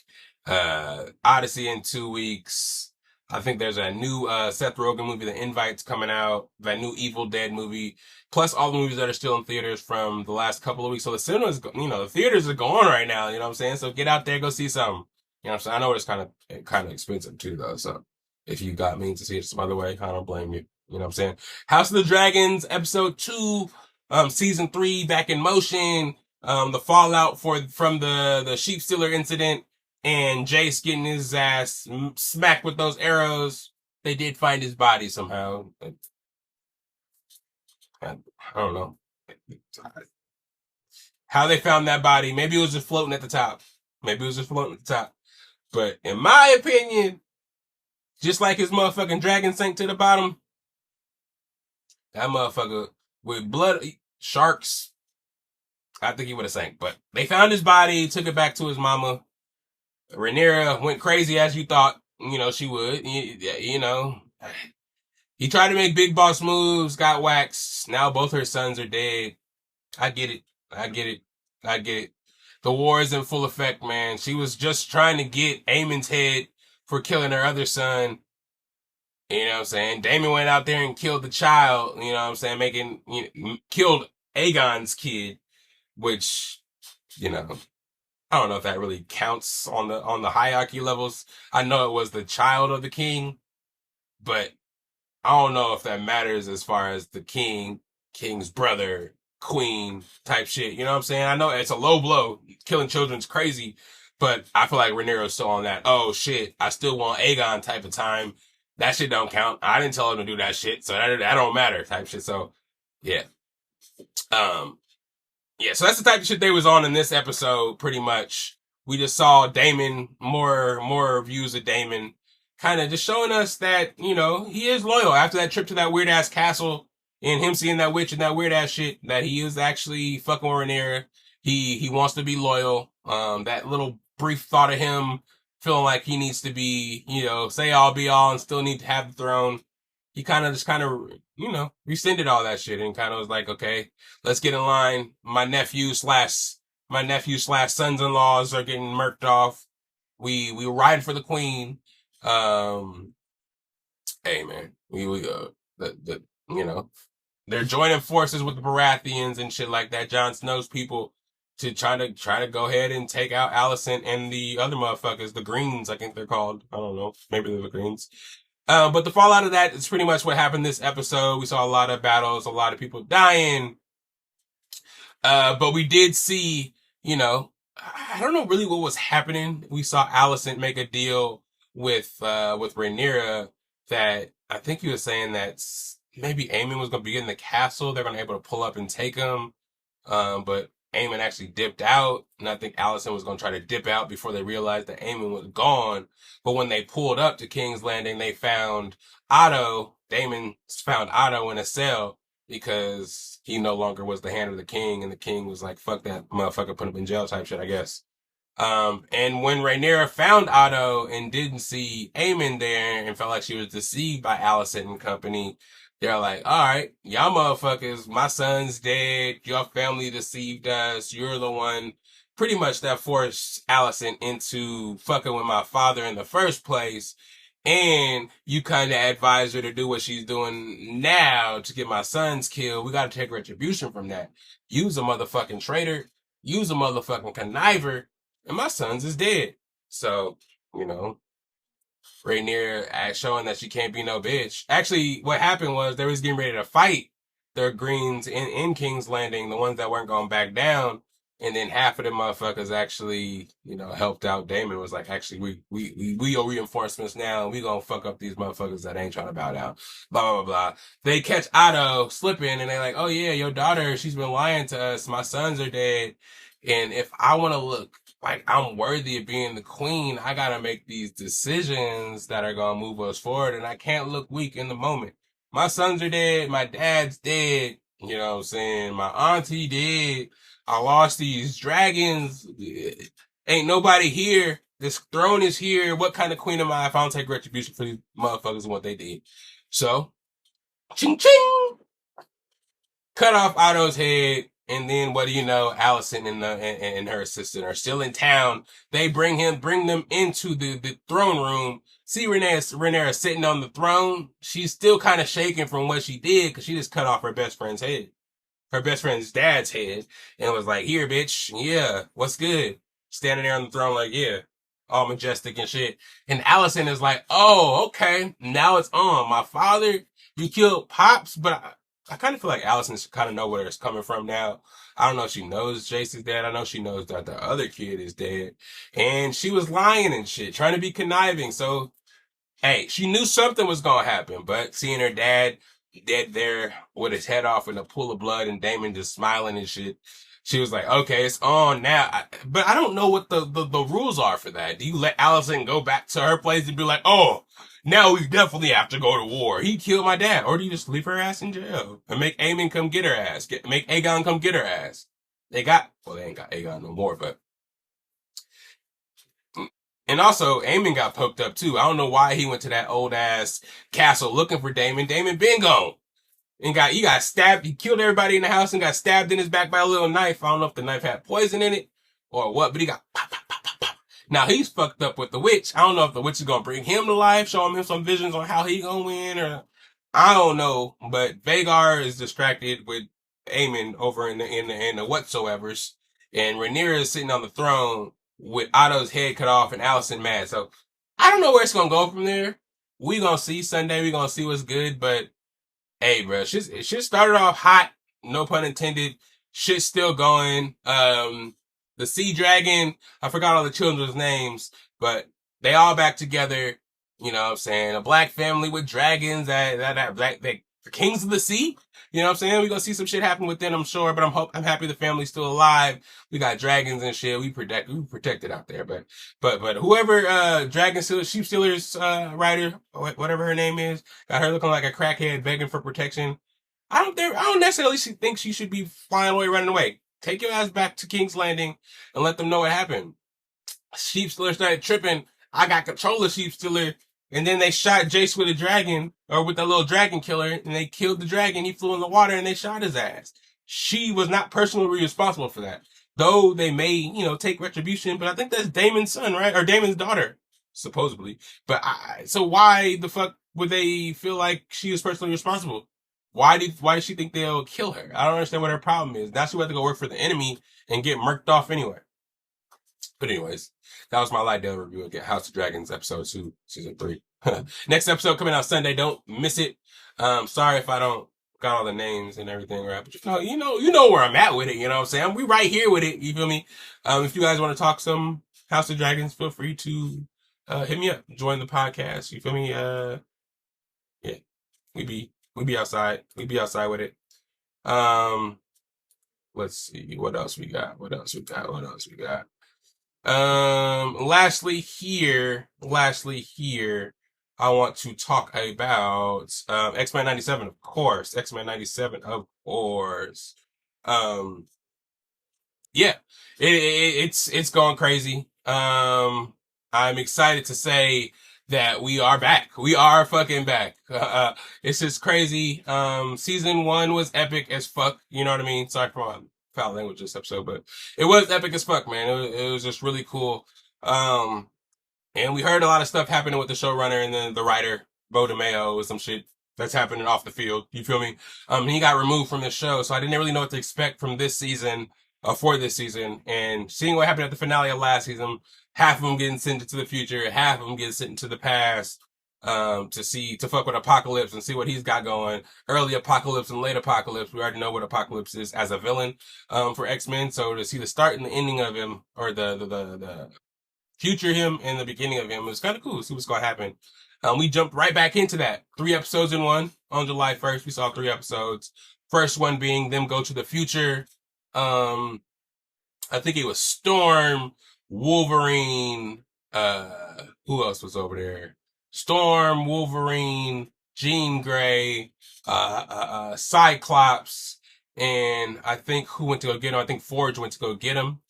Odyssey in 2 weeks. I think there's a new Seth Rogen movie, The Invite's coming out. That new Evil Dead movie. Plus all the movies that are still in theaters from the last couple of weeks. So the cinemas, the theaters are going right now. You know what I'm saying? So get out there, go see something. You know what I'm saying? I know it's kind of expensive too, though. So if you got means to see it some other way, I don't blame you. You know what I'm saying? House of the Dragons, episode 2. Season 3 back in motion. The fallout from the sheep stealer incident and Jace getting his ass smacked with those arrows. They did find his body somehow. I don't know how they found that body. Maybe it was just floating at the top. But in my opinion, just like his motherfucking dragon sank to the bottom, that motherfucker with blood, sharks, I think he would have sank. But they found his body, took it back to his mama. Rhaenyra went crazy as you thought, she would. He tried to make big boss moves, got waxed. Now both her sons are dead. I get it. The war is in full effect, man. She was just trying to get Aemon's head for killing her other son. You know what I'm saying? Daemon went out there and killed the child, you know what I'm saying? Killed Aegon's kid, which, I don't know if that really counts on the hierarchy levels. I know it was the child of the king, but I don't know if that matters as far as the king's brother, queen type shit. You know what I'm saying? I know it's a low blow. Killing children's crazy, but I feel like Rhaenyra's still on that, oh shit, I still want Aegon type of time. That shit don't count. I didn't tell him to do that shit, so that don't matter type shit. So, yeah. So that's the type of shit they was on in this episode, pretty much. We just saw Daemon, more views of Daemon, kind of just showing us that, he is loyal after that trip to that weird ass castle and him seeing that witch and that weird ass shit, that he is actually fucking with Rhaenyra. He wants to be loyal. That little brief thought of him feeling like he needs to be, say all be all and still need to have the throne. He kind of rescinded all that shit and kind of was like, okay, let's get in line. My nephew slash sons-in-laws are getting murked off. We were riding for the queen. Hey man, they're joining forces with the Baratheons and shit like that. Jon Snow's people to try to go ahead and take out Alicent and the other motherfuckers, the Greens, I think they're called. I don't know. Maybe they're the Greens. But the fallout of that is pretty much what happened this episode. We saw a lot of battles, a lot of people dying. But we did see, I don't know really what was happening. We saw Alicent make a deal with Rhaenyra that I think he was saying that maybe Aemon was going to be in the castle. They're going to be able to pull up and take him. But Aemon actually dipped out, and I think Alicent was going to try to dip out before they realized that Aemon was gone. But when they pulled up to King's Landing, they found Otto. Daemon found Otto in a cell because he no longer was the hand of the king, and the king was like, fuck that motherfucker, put him in jail type shit, I guess. And when Rhaenyra found Otto and didn't see Aemon there and felt like she was deceived by Alicent and company, they're like, all right, y'all motherfuckers, my son's dead. Your family deceived us. You're the one pretty much that forced Alicent into fucking with my father in the first place. And you kind of advised her to do what she's doing now to get my sons killed. We got to take retribution from that. Use a motherfucking traitor. Use a motherfucking conniver. And my sons is dead. So, Rhaenyra showing that she can't be no bitch. Actually, what happened was they was getting ready to fight their Greens in King's Landing, the ones that weren't going back down. And then half of them motherfuckers actually, helped out. Daemon was like, actually, we are reinforcements now. We gonna fuck up these motherfuckers that ain't trying to bow down. Blah, blah, blah, blah. They catch Otto slipping and they're like, oh yeah, your daughter, she's been lying to us. My sons are dead. And if I want to look like, I'm worthy of being the queen. I gotta make these decisions that are gonna move us forward, and I can't look weak in the moment. My sons are dead. My dad's dead. You know what I'm saying? My auntie dead. I lost these dragons. Ain't nobody here. This throne is here. What kind of queen am I if I don't take retribution for these motherfuckers and what they did? So, ching ching! Cut off Otto's head, and then what do you know? Allison and her assistant are still in town. They bring them into the throne room. See Rhaenyra sitting on the throne. She's still kind of shaking from what she did because she just cut off her best friend's head, her best friend's dad's head, and was like, "Here, bitch, yeah, what's good?" Standing there on the throne like, yeah, all majestic and shit. And Allison is like, "Oh, okay, now it's on. My father, you killed Pops, but I kind of feel like Allison should kind of know where it's coming from now. I don't know if she knows Jace is dead. I know she knows that the other kid is dead. And she was lying and shit, trying to be conniving. So, hey, she knew something was going to happen. But seeing her dad dead there with his head off in a pool of blood and Damon just smiling and shit, she was like, okay, it's on now. But I don't know what the rules are for that. Do you let Allison go back to her place and be like, oh, now we definitely have to go to war. He killed my dad. Or do you just leave her ass in jail and make Aemon come get her ass? Make Aegon come get her ass. They ain't got Aegon no more, but. And also, Aemon got poked up too. I don't know why he went to that old ass castle looking for Daemon. Daemon been gone. And he got stabbed. He killed everybody in the house and got stabbed in his back by a little knife. I don't know if the knife had poison in it or what, but he got pop, pop, pop, pop, pop. Now he's fucked up with the witch. I don't know if the witch is gonna bring him to life, show him some visions on how he gonna win, or I don't know. But Vhagar is distracted with Aemon over in the whatsoevers, and Rhaenyra is sitting on the throne with Otto's head cut off and Allison mad. So I don't know where it's gonna go from there. We gonna see Sunday. We gonna see what's good, but. Hey, bro, shit started off hot, no pun intended. Shit's still going. The Sea Dragon, I forgot all the children's names, but they all back together. You know what I'm saying? A black family with dragons, the kings of the sea. You know what I'm saying? We're gonna see some shit happen with them, I'm sure, but I'm happy the family's still alive. We got dragons and shit. We protected out there, but whoever, Sheep Stealer's, writer, whatever her name is, got her looking like a crackhead begging for protection. I don't necessarily think she should be flying away, running away. Take your ass back to King's Landing and let them know what happened. Sheep Stealer started tripping. I got control of Sheep Stealer. And then they shot Jace with a dragon, or with a little dragon killer, and they killed the dragon. He flew in the water and they shot his ass. She was not personally responsible for that. Though they may, take retribution, but I think that's Daemon's son, right? Or Daemon's daughter, supposedly. But so why the fuck would they feel like she is personally responsible? Why does she think they'll kill her? I don't understand what her problem is. Now she would have to go work for the enemy and get murked off anyway. But anyways, that was my Lydell review again. House of Dragons episode 2, season 3. Next episode coming out Sunday. Don't miss it. Sorry if I don't got all the names and everything right, but you know where I'm at with it. You know what I'm saying? We right here with it. You feel me? If you guys want to talk some House of Dragons, feel free to hit me up. Join the podcast. You feel me? Yeah, we be outside. We be outside with it. Let's see what else we got. Lastly here, I want to talk about, X-Men 97, of course. X-Men 97, of course. Yeah, it's going crazy. I'm excited to say that we are back. We are fucking back. It's just crazy. Season 1 was epic as fuck. You know what I mean? Sorry for my foul language this episode, but it was epic as fuck, man. It was just really cool. And we heard a lot of stuff happening with the showrunner and then the writer, Bo DeMeo, with some shit that's happening off the field. You feel me? He got removed from the show, so I didn't really know what to expect from this season, for this season. And seeing what happened at the finale of last season, half of them getting sent into the future, half of them getting sent into the past, to fuck with Apocalypse and see what he's got going. Early Apocalypse and late Apocalypse. We already know what Apocalypse is as a villain, for X-Men. So to see the start and the ending of him, or the future him and the beginning of him, was kind of cool. See what's going to happen. We jumped right back into that. 3 episodes in one. On July 1st, we saw 3 episodes. First one being them go to the future. I think it was Storm Wolverine, who else was over there? Storm, Wolverine, Jean Grey, Cyclops, and I think who went to go get him? I think Forge went to go get him.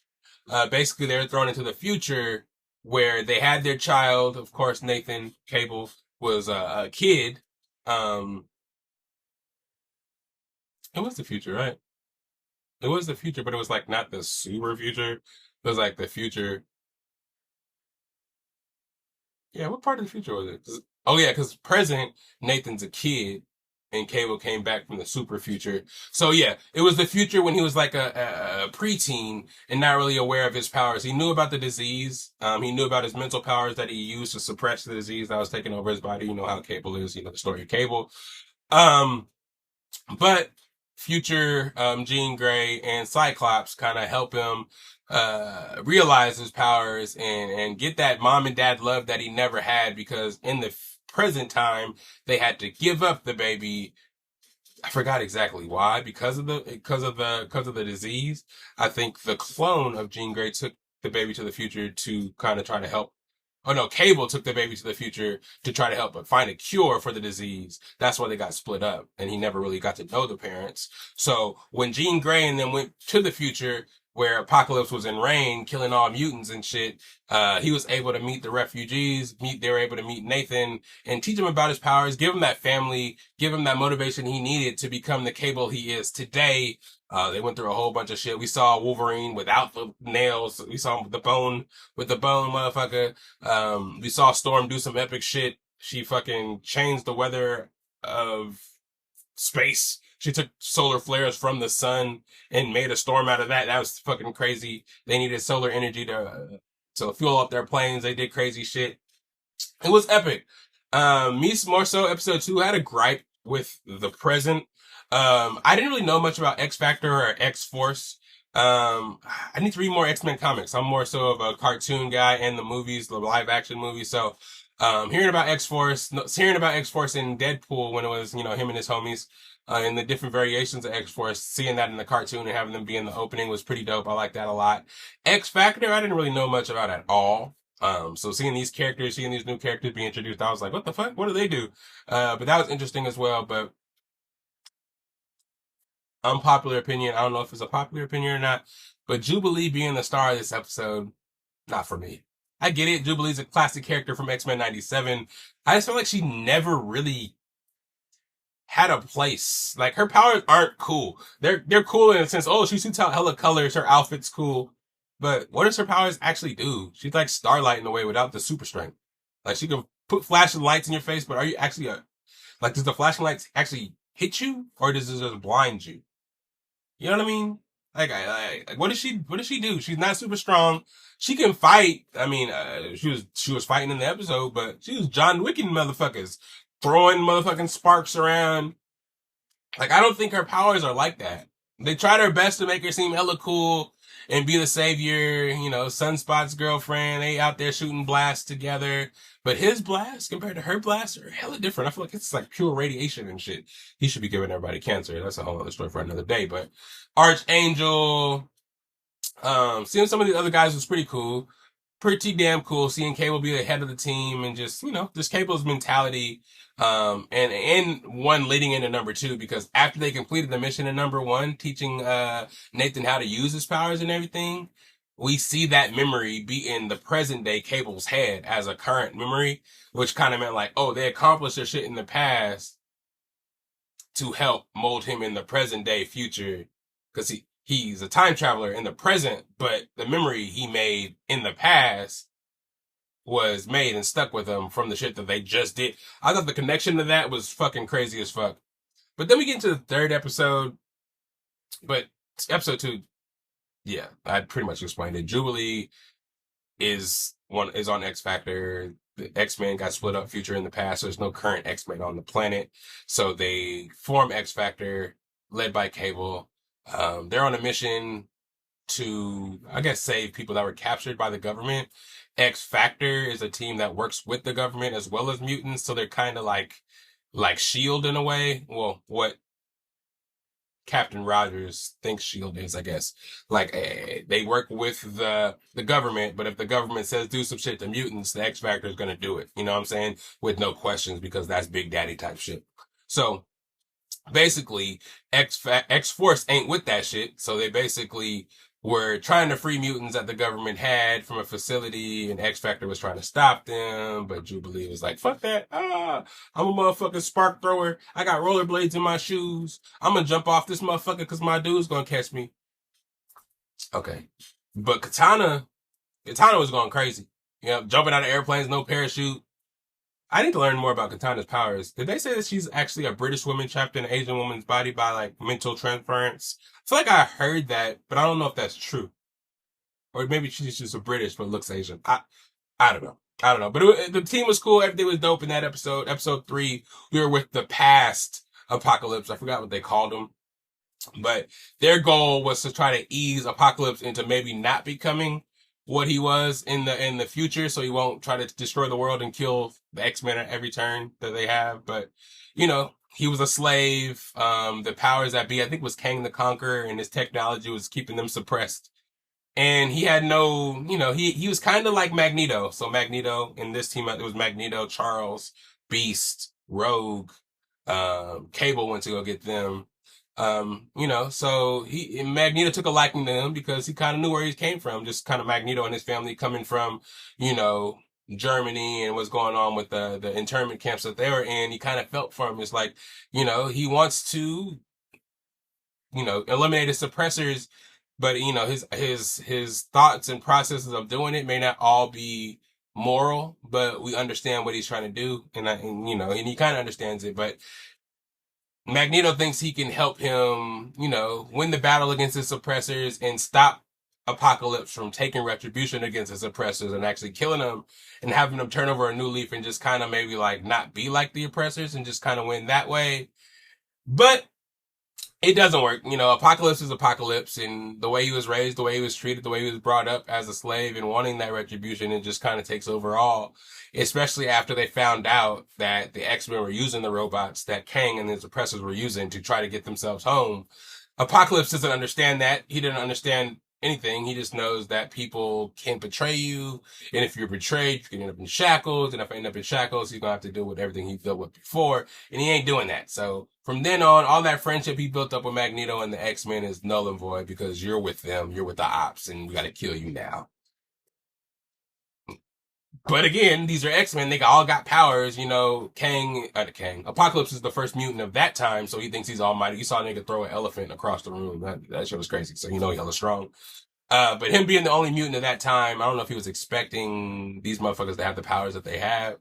Basically, they were thrown into the future where they had their child. Of course, Nathan Cable was a kid. It was the future, right? It was the future, but it was like not the super future. It was like the future. Yeah, what part of the future was it? Oh yeah, because present Nathan's a kid, and Cable came back from the super future. So yeah, it was the future when he was like a preteen and not really aware of his powers. He knew about the disease. He knew about his mental powers that he used to suppress the disease that was taking over his body. You know how Cable is. You know the story of Cable. Um, but future Jean Grey and Cyclops kind of help him realize his powers and get that mom and dad love that he never had, because in the present time they had to give up the baby. I forgot exactly why, because of the disease. I think the clone of Jean Grey took the baby to the future to kind of try to help. Oh no, Cable took the baby to the future to try to help but find a cure for the disease. That's why they got split up, and he never really got to know the parents. So when Jean Grey and them went to the future, where Apocalypse was in reign, killing all mutants and shit, he was able to meet the refugees. They were able to meet Nathan and teach him about his powers, give him that family, give him that motivation he needed to become the Cable he is today. They went through a whole bunch of shit. We saw Wolverine without the nails. We saw him with the bone, motherfucker. We saw Storm do some epic shit. She fucking changed the weather of space. She took solar flares from the sun and made a storm out of that. That was fucking crazy. They needed solar energy to fuel up their planes. They did crazy shit. It was epic. Me more so episode 2 had a gripe with the present. I didn't really know much about X Factor or X Force. I need to read more X-Men comics. I'm more so of a cartoon guy and the movies, the live action movies. So, hearing about X-Force, hearing about X-Force in Deadpool when it was, him and his homies, and the different variations of X-Force, seeing that in the cartoon and having them be in the opening was pretty dope. I like that a lot. X Factor, I didn't really know much about at all. So seeing these new characters be introduced, I was like, what the fuck? What do they do? But that was interesting as well. But unpopular opinion, I don't know if it's a popular opinion or not, but Jubilee being the star of this episode, not for me. I get it. Jubilee's a classic character from X-Men 97. I just feel like she never really had a place. Like, her powers aren't cool. They're cool in a sense. Oh, she shoots out hella colors. Her outfit's cool. But what does her powers actually do? She's like Starlight in a way without the super strength. Like, she can put flashing lights in your face, but are you actually does the flashing lights actually hit you, or does it just blind you? You know what I mean? Like, what does she do? She's not super strong. She can fight. I mean, she was fighting in the episode, but she was John Wicking motherfuckers, throwing motherfucking sparks around. Like, I don't think her powers are like that. They tried their best to make her seem hella cool and be the savior, Sunspot's girlfriend. They out there shooting blasts together. But his blast compared to her blast are hella different. I feel like it's like pure radiation and shit. He should be giving everybody cancer. That's a whole other story for another day. But Archangel, seeing some of the other guys was pretty cool. Pretty damn cool. Seeing Cable be the head of the team and just Cable's mentality. And one leading into number 2, because after they completed the mission in number 1, teaching, Nathan how to use his powers and everything, we see that memory be in the present day Cable's head as a current memory, which kind of meant like, oh, they accomplished their shit in the past to help mold him in the present day future. Cause he's a time traveler in the present, but the memory he made in the past was made and stuck with him from the shit that they just did. I thought the connection to that was fucking crazy as fuck. But then we get into the third episode. But episode 2, yeah, I pretty much explained it. Jubilee is on X Factor. The X-Men got split up future in the past, so there's no current X-Men on the planet. So they form X Factor, led by Cable. They're on a mission to, I guess, save people that were captured by the government. X Factor is a team that works with the government as well as mutants, so they're kind of like SHIELD in a way. Well, what Captain Rogers thinks S.H.I.E.L.D. is, I guess. Like, they work with the government, but if the government says do some shit to mutants, the X Factor is going to do it. You know what I'm saying? With no questions, because that's Big Daddy type shit. So basically, X-Force ain't with that shit. So they basically were trying to free mutants that the government had from a facility, and X-Factor was trying to stop them, but Jubilee was like, fuck that. I'm a motherfucking spark thrower. I got rollerblades in my shoes. I'm gonna jump off this motherfucker because my dude's gonna catch me. Okay. But Katana was going crazy. You know, jumping out of airplanes, no parachute. I need to learn more about Katana's powers. Did they say that she's actually a British woman trapped in an Asian woman's body by, like, mental transference? I feel like I heard that, but I don't know if that's true. Or maybe she's just a British but looks Asian. I don't know. But the team was cool. Everything was dope in that episode. Episode 3, we were with the past Apocalypse. I forgot what they called him. But their goal was to try to ease Apocalypse into maybe not becoming what he was in the future, so he won't try to destroy the world and kill the X-Men at every turn that they have. But, you know, he was a slave. The powers that be, I think, was Kang the Conqueror, and his technology was keeping them suppressed. And he had no, you know, he was kind of like Magneto. So Magneto, in this team, it was Magneto, Charles, Beast, Rogue, Cable went to go get them. You know, so Magneto took a liking to him because he kind of knew where he came from. Just kind of Magneto and his family coming from, you know, Germany, and what's going on with the internment camps that they were in. He kind of felt for him. It's like, you know, he wants to, you know, eliminate his suppressors, but, you know, his thoughts and processes of doing it may not all be moral, but we understand what he's trying to do. And you know, and he kind of understands it, but Magneto thinks he can help him, you know, win the battle against his suppressors and stop Apocalypse from taking retribution against his oppressors and actually killing them and having them turn over a new leaf and just kind of maybe like not be like the oppressors and just kind of win that way. But it doesn't work. You know, Apocalypse is Apocalypse, and the way he was raised, the way he was treated, the way he was brought up as a slave and wanting that retribution, it just kind of takes over all, especially after they found out that the X-Men were using the robots that Kang and his oppressors were using to try to get themselves home. Apocalypse doesn't understand that. He didn't understand anything. He just knows that people can betray you, and if you're betrayed, you can end up in shackles, and if I end up in shackles, he's gonna have to deal with everything he dealt with before, and he ain't doing that. So from then on, all that friendship he built up with Magneto and the X-Men is null and void because you're with them, you're with the ops, and we gotta kill you now. But again, these are X-Men. They all got powers. You know, Apocalypse is the first mutant of that time, so he thinks he's almighty. You saw a nigga throw an elephant across the room. That shit was crazy. So you know he's hella strong. But him being the only mutant of that time, I don't know if he was expecting these motherfuckers to have the powers that they have.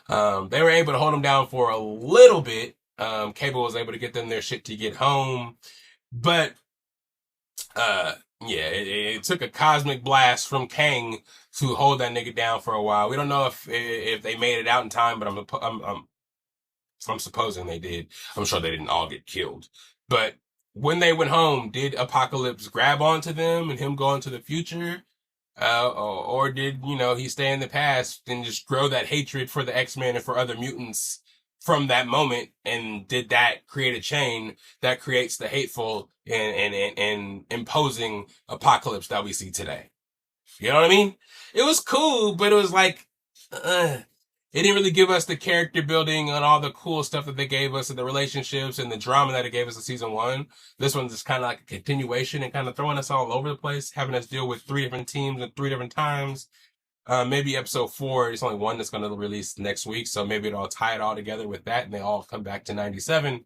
They were able to hold him down for a little bit. Cable was able to get them their shit to get home. But, yeah, it took a cosmic blast from Kang to hold that nigga down for a while. We don't know if they made it out in time, but I'm supposing they did. I'm sure they didn't all get killed. But when they went home, did Apocalypse grab onto them and him go into the future? Or did, you know, he stay in the past and just grow that hatred for the X-Men and for other mutants from that moment? And did that create a chain that creates the hateful and imposing Apocalypse that we see today? You know what I mean? It was cool, but it was like, it didn't really give us the character building and all the cool stuff that they gave us and the relationships and the drama that it gave us in season 1. This one's just kind of like a continuation and kind of throwing us all over the place, having us deal with 3 different teams at 3 different times. Maybe episode 4, it's only one that's going to release next week, so maybe it'll tie it all together with that and they all come back to 97.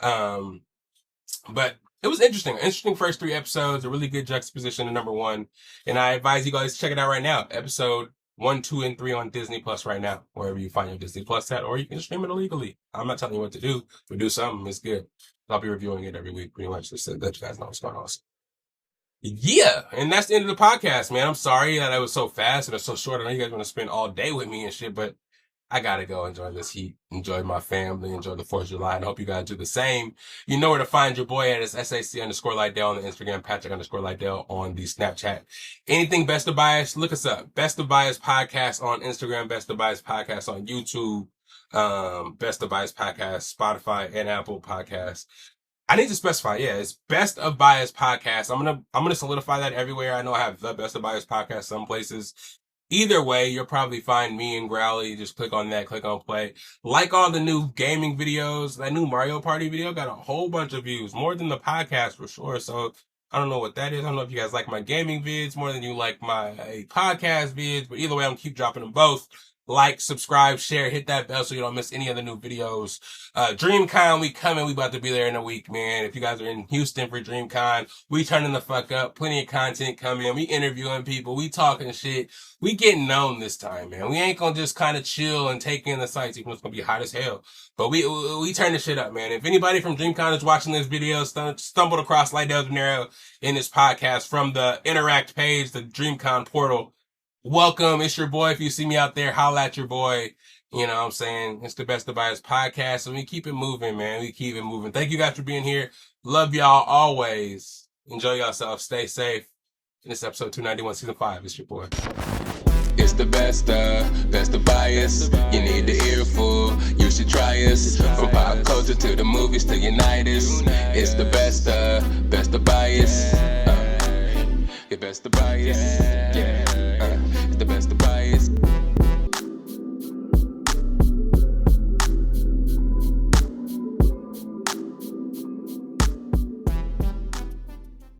But it was interesting first 3 episodes, a really good juxtaposition to number 1. And I advise you guys to check it out right now. Episode 1, 2, and 3 on Disney Plus right now, wherever you find your Disney Plus at, or you can stream it illegally. I'm not telling you what to do, but do something. It's good. I'll be reviewing it every week, pretty much, just to let you guys know what's going on. Yeah, and that's the end of the podcast, man. I'm sorry that I was so fast and it's so short. I know you guys want to spend all day with me and shit, but I gotta go enjoy this heat, enjoy my family, enjoy the 4th of July, and I hope you guys do the same. You know where to find your boy at. It's SAC_Lydell on the Instagram, Patrick_Lydell on the Snapchat. Anything Best of Bias, look us up. Best of Bias Podcast on Instagram, Best of Bias Podcast on YouTube, Best of Bias Podcast, Spotify, and Apple Podcasts. I need to specify, yeah, it's Best of Bias Podcast. I'm gonna solidify that everywhere. I know I have the Best of Bias Podcast some places. Either way, you'll probably find me and Growly. Just click on that, click on play. Like all the new gaming videos, that new Mario Party video got a whole bunch of views, more than the podcast for sure. So I don't know what that is. I don't know if you guys like my gaming vids more than you like my podcast vids, but either way, I'm gonna keep dropping them both. Like, subscribe, share, hit that bell so you don't miss any of the new videos. DreamCon, we coming. We about to be there in a week, man. If you guys are in Houston for DreamCon, we turning the fuck up. Plenty of content coming. We interviewing people. We talking shit. We getting known this time, man. We ain't gonna just kind of chill and take in the sights, even though it's gonna be hot as hell. But we turn the shit up, man. If anybody from DreamCon is watching this video, stumbled across Lydell Dinero in this podcast from the Interact page, the DreamCon portal, welcome. It's your boy. If you see me out there, holla at your boy. You know what I'm saying? It's the Best of Bias Podcast, and we keep it moving, man. We keep it moving. Thank you guys for being here. Love y'all always. Enjoy yourself. Stay safe. And this is episode 291, season 5. It's your boy. It's the best of Bias. You need the earful, you should try us. From pop culture to the movies to unite us. It's the best of Bias. Your Best of Bias. Yeah.